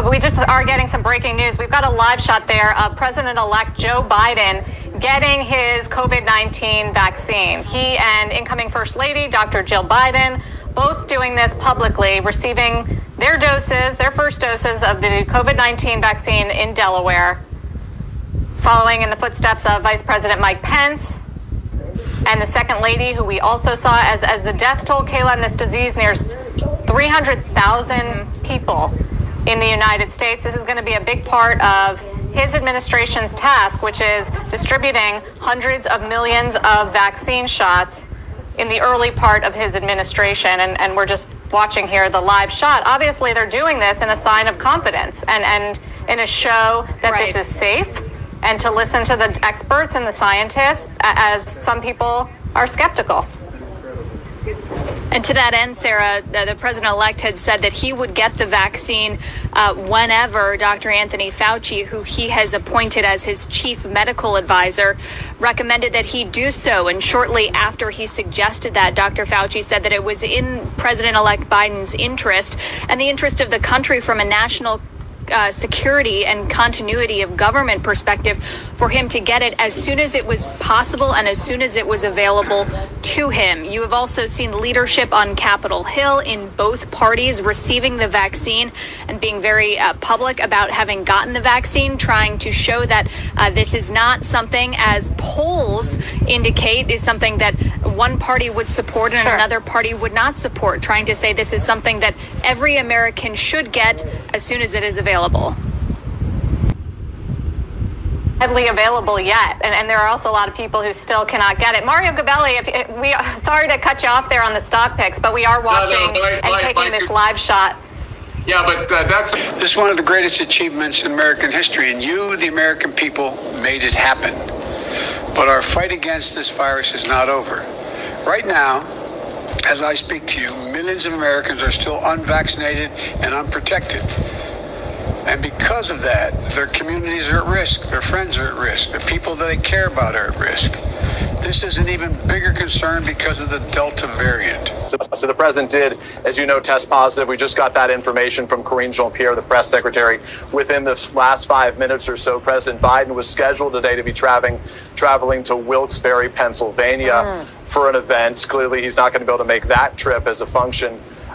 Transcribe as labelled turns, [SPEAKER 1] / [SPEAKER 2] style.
[SPEAKER 1] We just are getting some breaking news. We've got a live shot there of President-elect Joe Biden getting his COVID-19 vaccine. He and incoming First Lady, Dr. Jill Biden, both doing this publicly, receiving their doses, their first doses of the COVID-19 vaccine in Delaware, following in the footsteps of Vice President Mike Pence and the Second Lady, who we also saw as the death toll, Kayla, in this disease nears 300,000 people in the United States. This is going to be a big part of his administration's task, which is distributing hundreds of millions of vaccine shots in the early part of his administration. And we're just watching here the live shot. Obviously, they're doing this in a sign of confidence and in a show that this is safe, and to listen to the experts and the scientists, as some people are skeptical.
[SPEAKER 2] And to that end, Sarah, the president-elect had said that he would get the vaccine whenever Dr. Anthony Fauci, who he has appointed as his chief medical advisor, recommended that he do so. And shortly after he suggested that, Dr. Fauci said that it was in President-elect Biden's interest and the interest of the country from a national security and continuity of government perspective for him to get it as soon as it was possible and as soon as it was available to him. You have also seen leadership on Capitol Hill in both parties receiving the vaccine and being very public about having gotten the vaccine, trying to show that this is not something, as polls indicate, is something that one party would support and another party would not support, trying to say this is something that every American should get as soon as it is available.
[SPEAKER 1] Widely available yet, and there are also a lot of people who still cannot get it. Mario Gabelli, sorry to cut you off there on the stock picks, but we are watching and taking this live shot.
[SPEAKER 3] Yeah, but this is one of the greatest achievements in American history, and you, the American people, made it happen. But our fight against this virus is not over. Right now, as I speak to you, millions of Americans are still unvaccinated and unprotected. And because of that, their communities are at risk, their friends are at risk, the people that they care about are at risk. This is an even bigger concern because of the Delta variant.
[SPEAKER 4] So the president did, as you know, test positive. We just got that information from Karine Jean-Pierre, the press secretary. Within the last 5 minutes or so, President Biden was scheduled today to be traveling to Wilkes-Barre, Pennsylvania for an event. Clearly, he's not going to be able to make that trip as a function